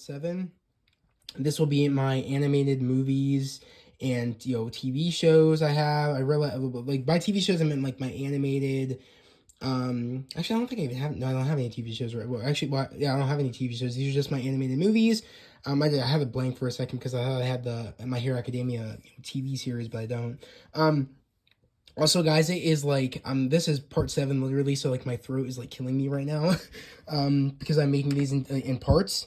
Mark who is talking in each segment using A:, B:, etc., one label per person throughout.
A: 7. This will be my animated movies and, TV shows I have. I really, like, by TV shows, I meant, like, my animated, actually, I don't think I even have, no, I don't have any TV shows, right? Well, actually, yeah, I don't have any TV shows. These are just my animated movies. I have it blank for a second because I thought I had the My Hero Academia TV series, but I don't. Also, guys, it is like, this is part 7, literally, so, like, my throat is, like, killing me right now, because I'm making these in parts.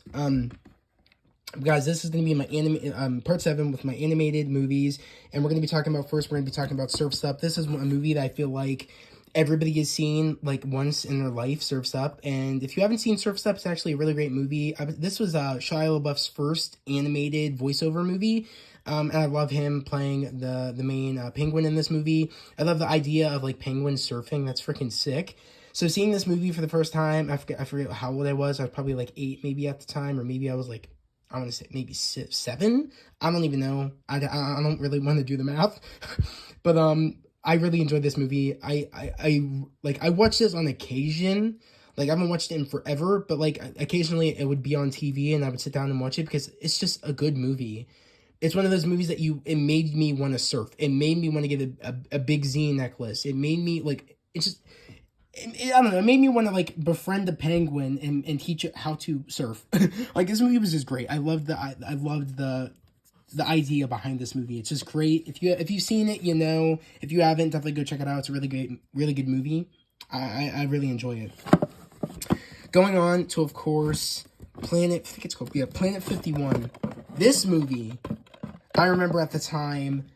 A: Guys, this is going to be my part 7 with my animated movies, and we're going to be talking about, first, we're going to be talking about Surf's Up. This is a movie that I feel like everybody has seen, like, once in their life, Surf's Up, and if you haven't seen Surf's Up, it's actually a really great movie. This was Shia LaBeouf's first animated voiceover movie, and I love him playing the main penguin in this movie. I love the idea of, like, penguins surfing. That's freaking sick. So seeing this movie for the first time, I forget how old I was. I was probably, like, 8 maybe at the time, or maybe I was, like, I want to say maybe 7. I don't even know. I don't really want to do the math. But I really enjoyed this movie. I watched this on occasion. Like, I haven't watched it in forever, but, like, occasionally it would be on TV and I would sit down and watch it because it's just a good movie. It's one of those movies that it made me want to surf. It made me want to get a Big Z necklace. It made me, like, I don't know, it made me want to, like, befriend a penguin and teach it how to surf. Like, this movie was just great. I loved the idea behind this movie. It's just great. If you've seen it, you know. If you haven't, definitely go check it out. It's a really good movie. I really enjoy it. Going on to, of course, Planet 51. This movie, I remember at the time,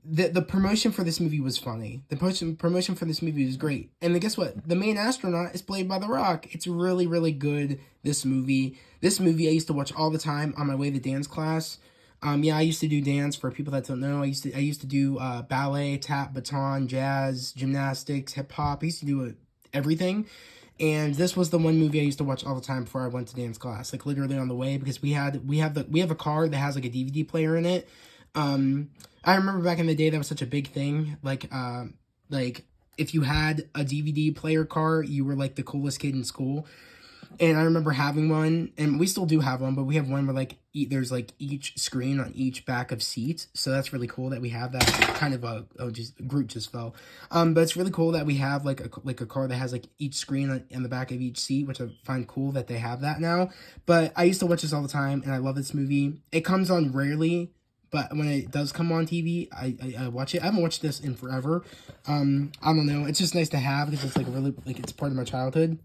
A: the promotion for this movie was funny. The promotion for this movie was great. And then guess what? The main astronaut is played by The Rock. It's really, really good, this movie. This movie I used to watch all the time on my way to dance class. Yeah, I used to do dance. For people that don't know, I used to do ballet, tap, baton, jazz, gymnastics, hip hop. I used to do everything. And this was the one movie I used to watch all the time before I went to dance class, like literally on the way, because we have a car that has like a DVD player in it. I remember back in the day that was such a big thing. Like if you had a DVD player car, you were like the coolest kid in school. And I remember having one, and we still do have one, but we have one where like there's like each screen on each back of seat. So that's really cool that we have that kind of Groot just fell. But it's really cool that we have like a car that has like each screen on the back of each seat, which I find cool that they have that now. But I used to watch this all the time, and I love this movie. It comes on rarely, but when it does come on TV, I watch it. I haven't watched this in forever. I don't know. It's just nice to have because it's like really like it's part of my childhood.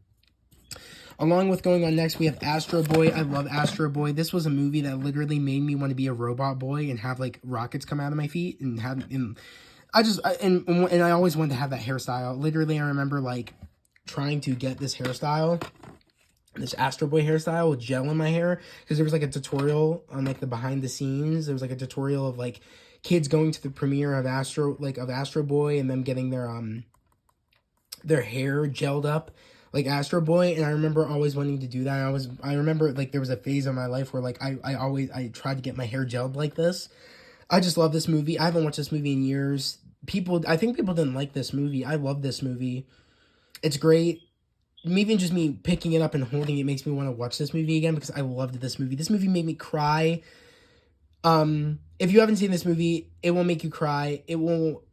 A: Along with going on next, we have Astro Boy. I love Astro Boy. This was a movie that literally made me want to be a robot boy and have like rockets come out of my feet and I always wanted to have that hairstyle. Literally, I remember like trying to get this hairstyle, this Astro Boy hairstyle with gel in my hair, because there was like a tutorial on like the behind the scenes. There was like a tutorial of like kids going to the premiere of Astro Boy and them getting their hair gelled up like Astro Boy, and I remember always wanting to do that. I remember like there was a phase of my life where like I tried to get my hair gelled like this. I just love this movie. I haven't watched this movie in years. I think people didn't like this movie. I love this movie. It's great. Even just me picking it up and holding it makes me want to watch this movie again because I loved this movie. This movie made me cry. If you haven't seen this movie, it will make you cry. It will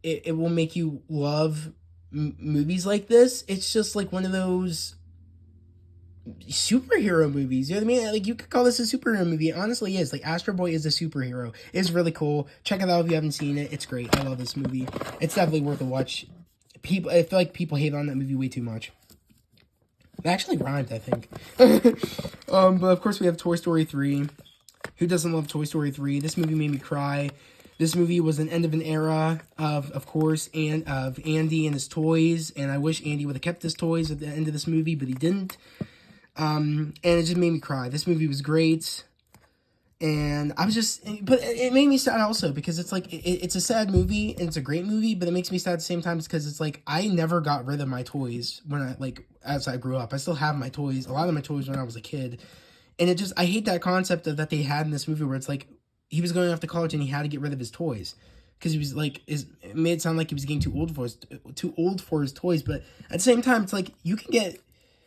A: make you love movies like this. It's just like one of those superhero movies, you know what I mean? Like, you could call this a superhero movie. It honestly is. Like, Astro Boy is a superhero. It's really cool. Check it out if you haven't seen it. It's great. I love this movie. It's definitely worth a watch. I feel like people hate on that movie way too much. It actually rhymed, I think. But of course we have Toy Story 3. Who doesn't love Toy Story 3? This movie made me cry. This movie was an end of an era of course, and of Andy and his toys, and I wish Andy would have kept his toys at the end of this movie, but he didn't. And it just made me cry. This movie was great, and but it made me sad also, because it's like, it's a sad movie, and it's a great movie, but it makes me sad at the same time, because it's like, I never got rid of my toys as I grew up. I still have my toys, a lot of my toys when I was a kid, and I hate that concept that they had in this movie, where it's like, he was going off to college and he had to get rid of his toys because he was like, it made it sound like he was getting too old for his toys. But at the same time, it's like, you can get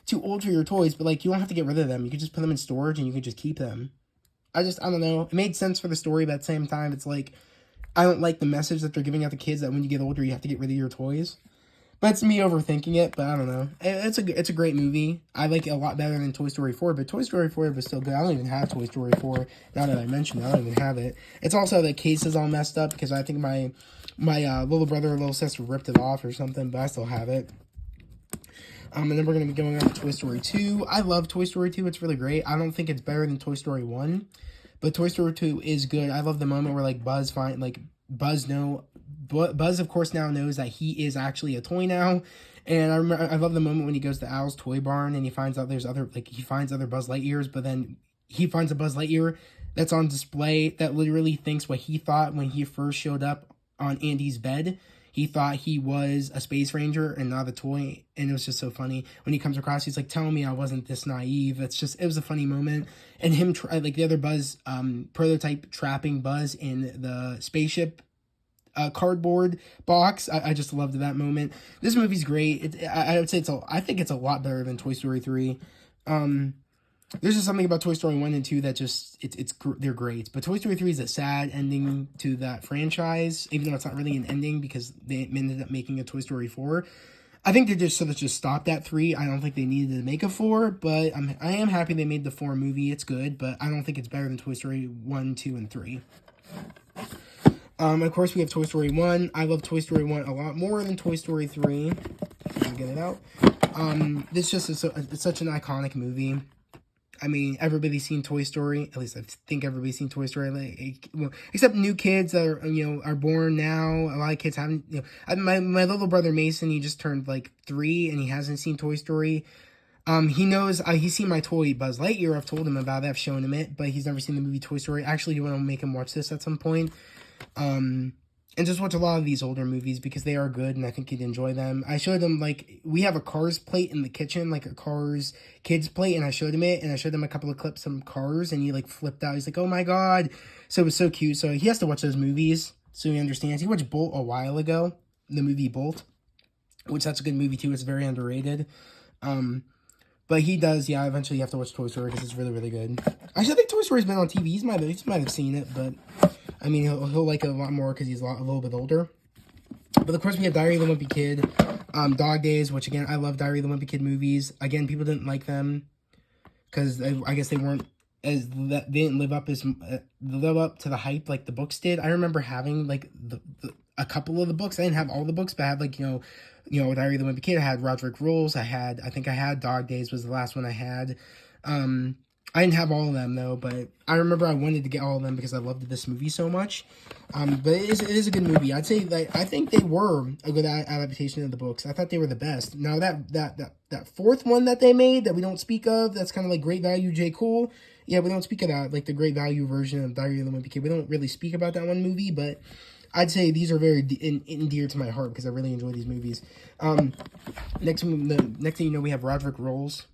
A: too old for your toys, but like you don't have to get rid of them. You can just put them in storage and you can just keep them. I don't know. It made sense for the story, but at the same time, it's like, I don't like the message that they're giving out to kids that when you get older, you have to get rid of your toys. But it's me overthinking it, but I don't know. It's a great movie. I like it a lot better than Toy Story 4, but Toy Story 4 was still good. I don't even have Toy Story 4, now that I mention it. I don't even have it. It's also the case is all messed up because I think my little brother or little sister ripped it off or something, but I still have it. And then we're going to be going on to Toy Story 2. I love Toy Story 2. It's really great. I don't think it's better than Toy Story 1, but Toy Story 2 is good. I love the moment where, like, Buzz, of course, now knows that he is actually a toy now. And I love the moment when he goes to Al's Toy Barn and he finds out he finds other Buzz Lightyears, but then he finds a Buzz Lightyear that's on display that literally thinks what he thought when he first showed up on Andy's bed. He thought he was a Space Ranger and not a toy, and it was just so funny. When he comes across, he's like, tell me I wasn't this naive. It was a funny moment. And him, the other Buzz prototype trapping Buzz in the spaceship cardboard box. I just loved that moment. This movie's great. I would say I think it's a lot better than Toy Story 3. There's just something about Toy Story 1 and 2 that just, they're great. But Toy Story 3 is a sad ending to that franchise, even though it's not really an ending because they ended up making a Toy Story 4. I think they just sort of just stopped at 3. I don't think they needed to make a 4, but I am happy they made the 4 movie. It's good, but I don't think it's better than Toy Story 1, 2, and 3. Of course, we have Toy Story 1. I love Toy Story 1 a lot more than Toy Story 3. Get it out. This just is it's such an iconic movie. I mean, everybody's seen Toy Story. At least I think everybody's seen Toy Story. Except new kids that are born now. A lot of kids haven't. My little brother Mason, he just turned like 3 and he hasn't seen Toy Story. He knows he's seen my toy Buzz Lightyear. I've told him about it. I've shown him it, but he's never seen the movie Toy Story. Actually, I want to make him watch this at some point. And just watch a lot of these older movies because they are good and I think he'd enjoy them. I showed him, like, we have a Cars plate in the kitchen, like a Cars Kids plate, and I showed him it, and I showed him a couple of clips from Cars, and he, like, flipped out. He's like, oh my god. So it was so cute. So he has to watch those movies so he understands. He watched Bolt a while ago, the movie Bolt, which that's a good movie too. It's very underrated. But he does, yeah, eventually you have to watch Toy Story because it's really, really good. Actually, I think Toy Story's been on TV. He might have seen it, but I mean, he'll like it a lot more because he's a little bit older. But of course, we have Diary of the Wimpy Kid, Dog Days, which again, I love Diary of the Wimpy Kid movies. Again, people didn't like them because I guess they didn't live up to the hype like the books did. I remember having like a couple of the books. I didn't have all the books, but I had like Diary of the Wimpy Kid. I had Roderick Rules. I think I had Dog Days was the last one I had. I didn't have all of them, though, but I remember I wanted to get all of them because I loved this movie so much. But it is a good movie. I'd say I think they were a good adaptation of the books. I thought they were the best. Now, that fourth one that they made that we don't speak of, that's kind of like Great Value J. Cool. Yeah, we don't speak of that, like the Great Value version of Diary of the Wimpy Kid. We don't really speak about that one movie, but I'd say these are very endear to my heart because I really enjoy these movies. Next thing you know, we have Roderick Rolls.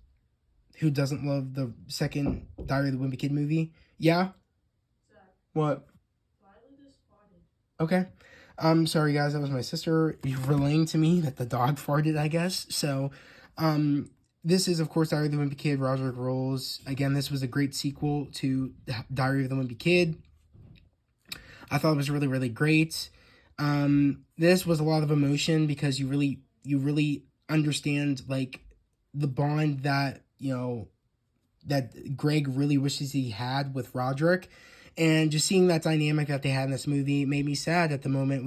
A: Who doesn't love the second Diary of the Wimpy Kid movie? Yeah? Zach. What? Okay. Sorry guys, that was my sister relaying to me that the dog farted, I guess. So, this is, of course, Diary of the Wimpy Kid, Roderick Rolls. Again, this was a great sequel to Diary of the Wimpy Kid. I thought it was really, really great. This was a lot of emotion because you really understand, like, the bond that that Greg really wishes he had with Roderick. And just seeing that dynamic that they had in this movie made me sad at the moment,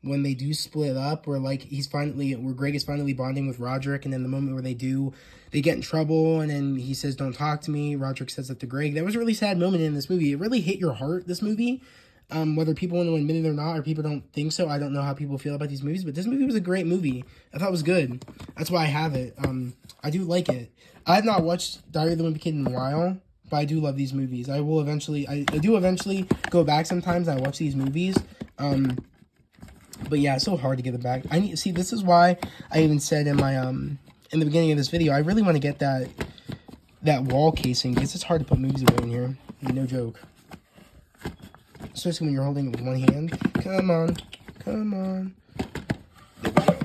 A: when they do split up, where Greg is finally bonding with Roderick, and then the moment where they get in trouble, and then he says, don't talk to me, Roderick says that to Greg. That was a really sad moment in this movie. It really hit your heart, this movie. Whether people want to admit it or not, or people don't think so, I don't know how people feel about these movies, but this movie was a great movie. I thought it was good. That's why I have it. I do like it. I have not watched Diary of the Wimpy Kid in a while, but I do love these movies. I do eventually go back sometimes and I watch these movies. But yeah, it's so hard to get it back. This is why I even said in my, in the beginning of this video, I really want to get that wall casing, because it's hard to put movies away in here. No joke. Especially when you're holding it with one hand. Come on. There we go.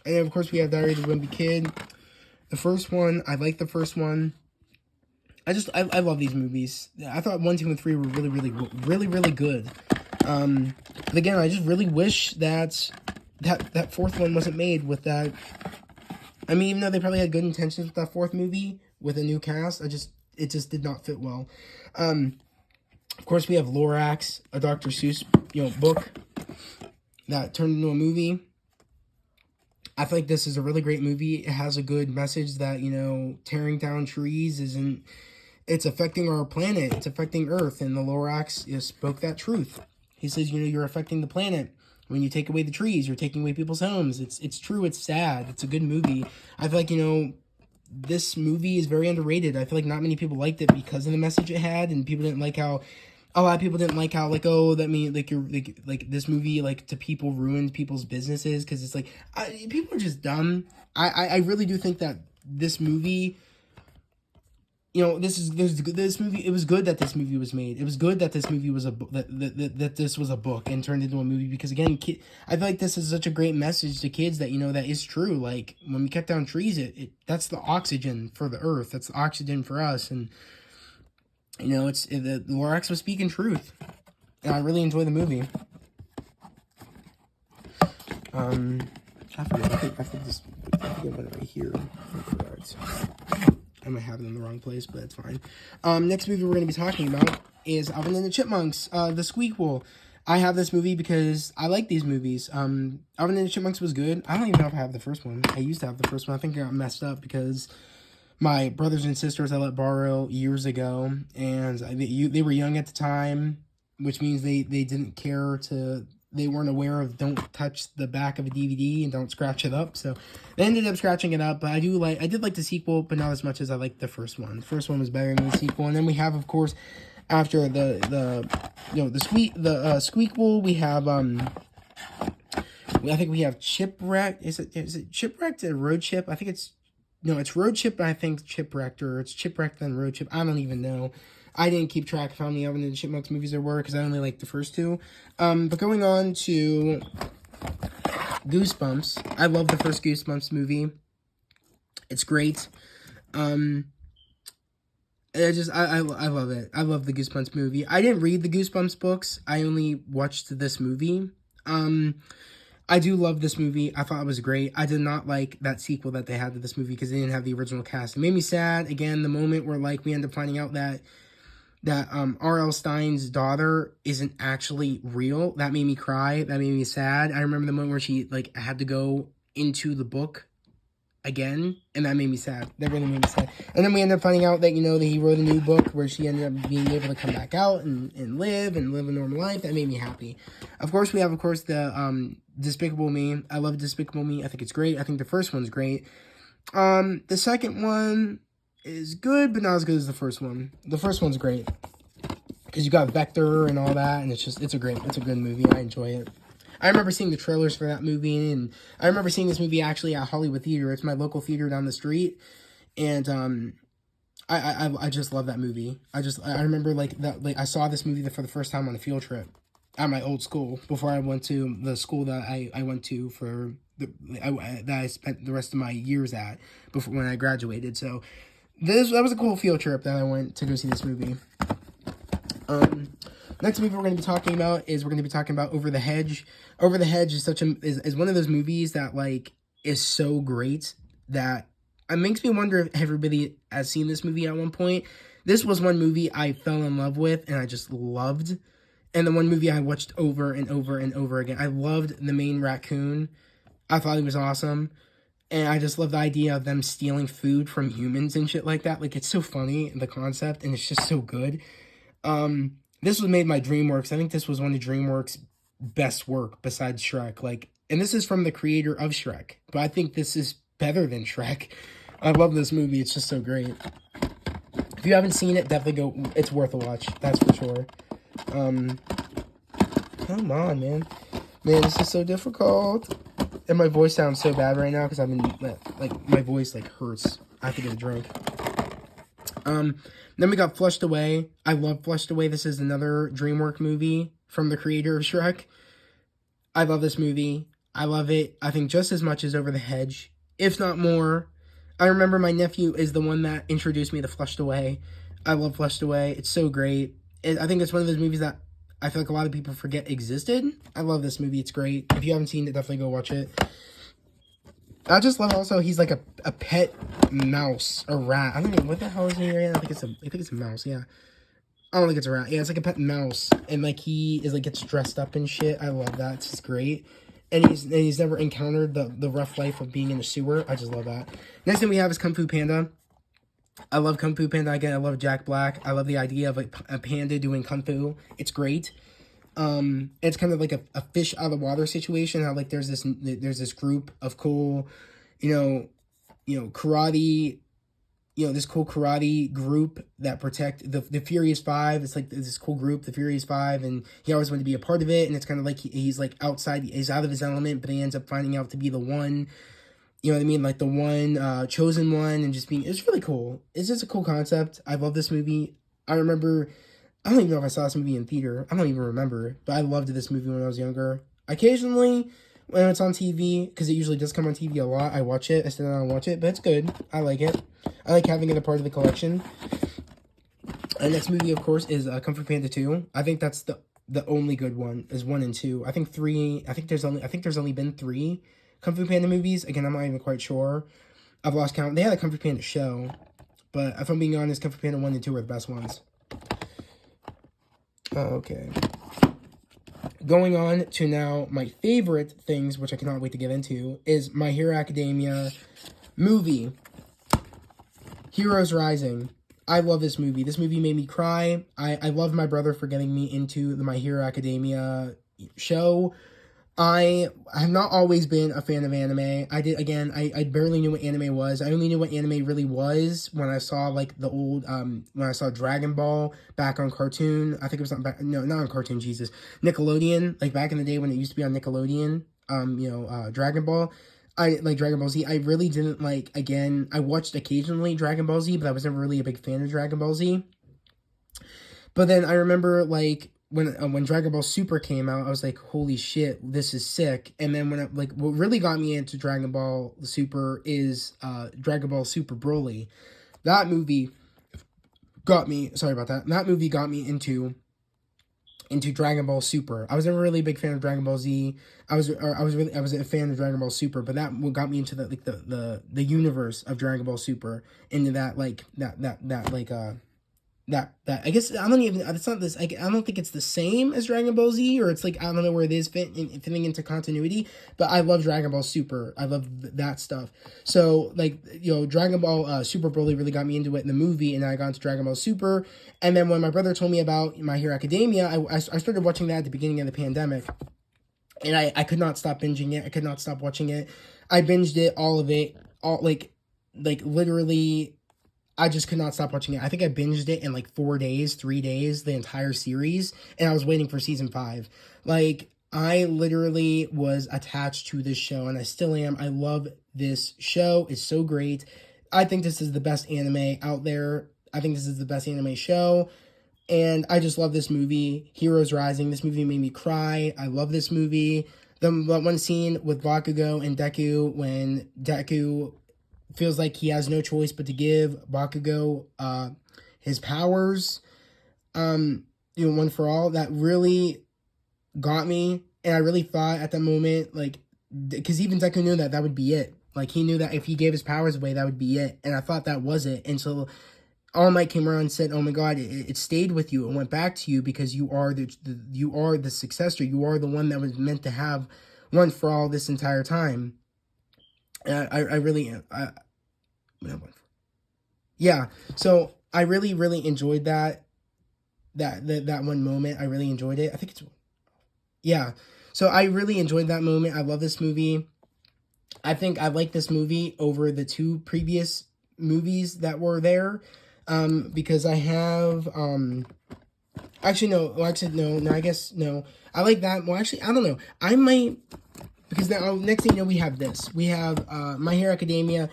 A: And then, of course, we have Diary of the Wimpy Kid. The first one, I like the first one. I love these movies. I thought 1, 2, and 3 were really good. But again, I just really wish that fourth one wasn't made with that. I mean, even though they probably had good intentions with that fourth movie with a new cast, it just did not fit well. Of course, we have Lorax, a Dr. Seuss, book that turned into a movie. I feel like this is a really great movie. It has a good message that, tearing down trees it's affecting our planet. It's affecting Earth. And the Lorax spoke that truth. He says, you're affecting the planet. When you take away the trees, you're taking away people's homes. It's true. It's sad. It's a good movie. I feel like, this movie is very underrated. I feel like not many people liked it because of the message it had, and people didn't like how. A lot of people didn't like how, like, oh, that means, like, you're, like this movie, like, to people ruined people's businesses, because it's, like, people are just dumb. I really do think that this movie, this movie, it was good that this movie was made. It was good that this movie was that this was a book and turned into a movie, because, again, I feel like this is such a great message to kids that, that is true. Like, when we cut down trees, that's the oxygen for the earth. That's the oxygen for us, and the Lorax was speaking truth, and I really enjoy the movie. I forget. I think I went right here. I might have it in the wrong place, but it's fine. Next movie we're going to be talking about is Alvin and the Chipmunks, The Squeakquel. I have this movie because I like these movies. Alvin and the Chipmunks was good. I don't even know if I have the first one. I used to have the first one. I think I got messed up because my brothers and sisters I let borrow years ago, and they were young at the time, which means they didn't care to. They weren't aware of don't touch the back of a DVD and don't scratch it up. So they ended up scratching it up. But I did like the sequel, but not as much as I liked the first one. The first one was better than the sequel. And then we have, of course, after the Squeakquel, we have I think we have Chipwrecked. Is it Chipwrecked or Road Chip? I think it's Road Chip, but I think Chipwrecked, or it's Chipwrecked and Road Chip. I don't even know. I didn't keep track of how many Alvin and the Chipmunks movies there were, because I only liked the first two. But going on to Goosebumps. I love the first Goosebumps movie. It's great. I love it. I love the Goosebumps movie. I didn't read the Goosebumps books. I only watched this movie. I do love this movie. I thought it was great. I did not like that sequel that they had to this movie because they didn't have the original cast. It made me sad. Again, the moment where, like, we end up finding out that R.L. Stein's daughter isn't actually real. That made me cry. That made me sad. I remember the moment where she, like, had to go into the book again, and that made me sad. That really made me sad. And then we ended up finding out that, that he wrote a new book where she ended up being able to come back out and live a normal life. That made me happy. Of course, we have, the Despicable Me. I love Despicable Me. I think it's great. I think the first one's great. The second one is good, but not as good as the first one. The first one's great because you got Vector and all that, and it's a good movie. I enjoy it. I remember seeing the trailers for that movie, and I remember seeing this movie actually at Hollywood Theater. It's my local theater down the street, and I just love that movie. I remember I saw this movie for the first time on a field trip at my old school before I went to the school that I went to for that I spent the rest of my years at before when I graduated. So that was a cool field trip that I went to go see this movie. Next movie we're going to be talking about is Over the Hedge. Over the Hedge is one of those movies that, like, is so great that it makes me wonder if everybody has seen this movie at one point. This was one movie I fell in love with and I just loved. And the one movie I watched over and over and over again. I loved the main raccoon. I thought he was awesome. And I just love the idea of them stealing food from humans and shit like that. Like, it's so funny, the concept, and it's just so good. This was made by DreamWorks. I think this was one of DreamWorks' best work besides Shrek. Like, and this is from the creator of Shrek. But I think this is better than Shrek. I love this movie. It's just so great. If you haven't seen it, definitely go. It's worth a watch. That's for sure. Come on, man. Man, this is so difficult. And my voice sounds so bad right now because I've been, like, my voice, like, hurts. I have to get a drink. Then we got Flushed Away. I love Flushed Away. This is another DreamWorks movie from the creator of Shrek. I love this movie. I love it, I think, just as much as Over the Hedge, if not more. I remember my nephew is the one that introduced me to Flushed Away. I love Flushed Away. It's so great. I think it's one of those movies that I feel like a lot of people forget existed. I love this movie. It's great. If you haven't seen it, definitely go watch it. I just love also he's like a pet mouse, a rat. I don't know what the hell is he right now. I think it's a mouse. Yeah, I don't think it's a rat. Yeah, it's like a pet mouse, and like he is like gets dressed up and shit. I love that. It's just great. And he's never encountered the rough life of being in a sewer. I just love that. Next thing we have is Kung Fu Panda. I love Kung Fu Panda. Again, I love Jack Black. I love the idea of a panda doing kung fu. It's great. It's kind of like a fish out of the water situation. How like there's this group of cool, karate, this cool karate group that protect the Furious Five. It's like this cool group, the Furious Five, and he always wanted to be a part of it. And it's kind of like he's like he's out of his element, but he ends up finding out to be the one. You know what I mean? Like the one chosen one, and just being, it's really cool. It's just a cool concept. I love this movie. I remember, I don't even know if I saw this movie in theater. I don't even remember, but I loved this movie when I was younger. Occasionally, when it's on TV, because it usually does come on TV a lot, I watch it. I sit down and watch it, but it's good. I like it. I like having it a part of the collection. The next movie, of course, is Kung Fu Panda 2. I think that's the only good one, is 1 and 2. I think there's only been 3 Kung Fu Panda movies. Again, I'm not even quite sure. I've lost count. They had a Kung Fu Panda show, but if I'm being honest, Kung Fu Panda 1 and 2 are the best ones. Okay. Going on to now my favorite things, which I cannot wait to get into, is My Hero Academia movie, Heroes Rising. I love this movie. This movie made me cry. I love my brother for getting me into the My Hero Academia show. I have not always been a fan of anime. I barely knew what anime was. I only knew what anime really was when I saw like the old, when I saw Dragon Ball back on Cartoon. I think it was not on Cartoon, Jesus. Nickelodeon, like back in the day when it used to be on Nickelodeon, Dragon Ball. I like Dragon Ball Z. I really didn't like, again, I watched occasionally Dragon Ball Z, but I was never really a big fan of Dragon Ball Z. But then I remember like, when Dragon Ball Super came out, I was like, holy shit, this is sick. And then what really got me into Dragon Ball Super is Dragon Ball Super Broly. That movie got me, sorry about that. That movie got me into Dragon Ball Super. I was never really a big fan of Dragon Ball Z. I was a fan of Dragon Ball Super, but that got me into the universe of Dragon Ball Super, into that that I guess I don't even, it's not this, I don't think it's the same as Dragon Ball Z, or it's like, I don't know where it is fitting into continuity, but I love Dragon Ball Super. I love that stuff. So like, Dragon Ball Super Broly really got me into it in the movie, and I got into Dragon Ball Super. And then when my brother told me about My Hero Academia, I started watching that at the beginning of the pandemic, and I could not stop binging it. I could not stop watching it. I binged it, all of it, like literally, I just could not stop watching it. I think I binged it in like 3 days, the entire series, and I was waiting for season 5. Like, I literally was attached to this show, and I still am. I love this show. It's so great. I think this is the best anime out there. I think this is the best anime show, and I just love this movie, Heroes Rising. This movie made me cry. I love this movie. The one scene with Bakugo and Deku, when Deku feels like he has no choice but to give Bakugo his powers, one for all, that really got me. And I really thought at that moment, like, because even Deku knew that would be it. Like, he knew that if he gave his powers away, that would be it. And I thought that was it. And so All Might came around and said, oh my god, it stayed with you. It went back to you because you are the successor. You are the one that was meant to have one for all this entire time. And I really am. Yeah, so I really, really enjoyed that one moment. I really enjoyed it. So I really enjoyed that moment. I love this movie. I think I like this movie over the 2 previous movies that were there, because I have, actually, no, I guess, no. I like that. Well, actually, I don't know. I might, because now, next thing you know, we have this. We have My Hero Academia,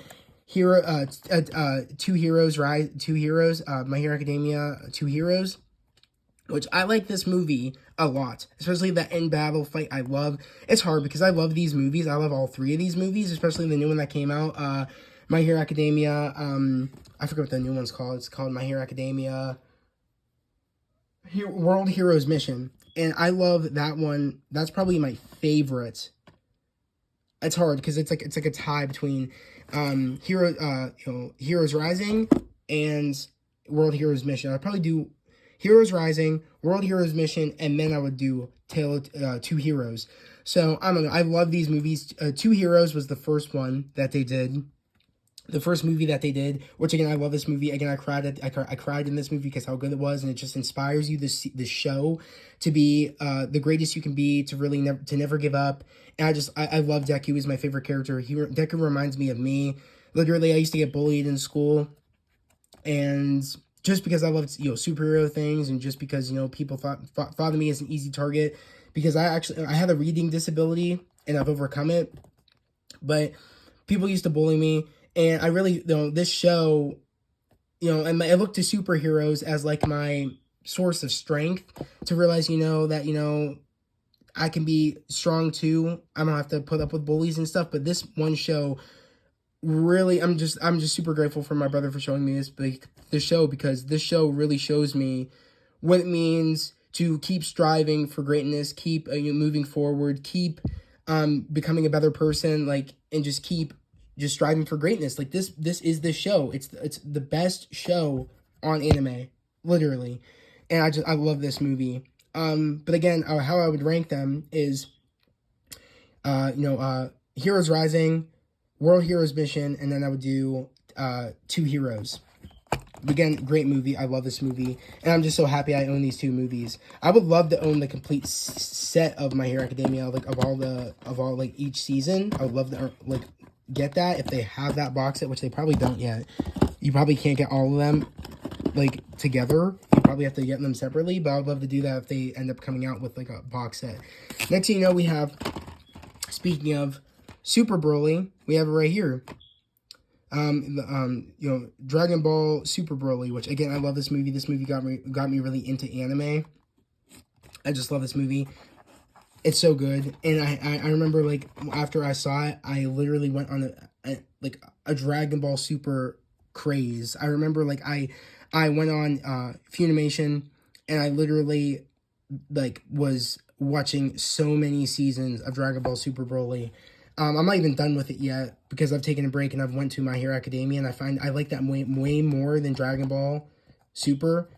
A: Two Heroes, My Hero Academia, Two Heroes, which I like this movie a lot, especially the end battle fight. I love, it's hard because I love these movies. I love all 3 of these movies, especially the new one that came out, My Hero Academia. I forget what the new one's called. It's called My Hero Academia World Heroes Mission. And I love that one. That's probably my favorite. It's hard because it's like a tie between Heroes Rising and World Heroes Mission. I'd probably do Heroes Rising, World Heroes Mission, and then I would do Tale of Two Heroes. So I don't know. I love these movies. Two Heroes was the first one that they did. The first movie that they did, which again, I love this movie. Again, I cried in this movie because how good it was, and it just inspires you, this show, to be the greatest you can be, to really never give up. And I love Deku. He's my favorite character. Deku reminds me of me. Literally, I used to get bullied in school, and just because I loved, superhero things, and just because, people thought of me as an easy target, because I had a reading disability, and I've overcome it, but people used to bully me. And I really, this show, and I look to superheroes as like my source of strength, to realize, that, I can be strong too. I don't have to put up with bullies and stuff. But this one show, really, I'm just super grateful for my brother for showing me this show, because this show really shows me what it means to keep striving for greatness, keep moving forward, keep becoming a better person, and just keep striving for greatness. Like this is the show. It's the best show on anime, literally. And I love this movie. But again, how I would rank them is, Heroes Rising, World Heroes Mission, and then I would do Two Heroes. Again, great movie. I love this movie, and I'm just so happy I own these two movies. I would love to own the complete set of My Hero Academia, of all each season. I would love to get that if they have that box set, which they probably don't yet. You probably can't get all of them together. You probably have to get them separately, but I would love to do that if they end up coming out with a box set. Next thing you know, we have, speaking of Super Broly, we have it right here. Dragon Ball Super Broly, which again, I love this movie. This movie got me really into anime. I just love this movie. It's so good. And I remember, after I saw it, I literally went on a Dragon Ball Super craze. I remember, I went on Funimation, and I literally, was watching so many seasons of Dragon Ball Super Broly. I'm not even done with it yet, because I've taken a break, and I've went to My Hero Academia, and I find I like that way more than Dragon Ball Super.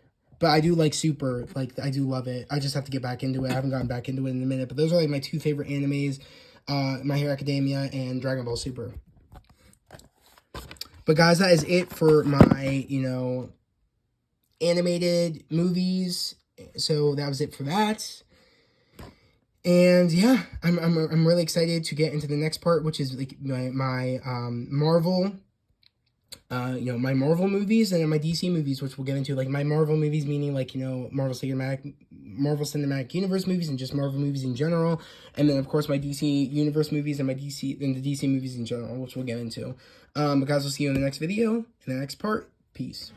A: But I do like Super. I do love it. I just have to get back into it. I haven't gotten back into it in a minute. But those are my two favorite animes, My Hero Academia and Dragon Ball Super. But guys, that is it for my, animated movies. So that was it for that. And yeah, I'm really excited to get into the next part, which is my Marvel. My Marvel movies, and then my DC movies, which we'll get into. My Marvel movies, meaning Marvel Cinematic Universe movies, and just Marvel movies in general. And then of course my DC Universe movies, and the DC movies in general, which we'll get into. But guys, we'll see you in the next video, in the next part. Peace.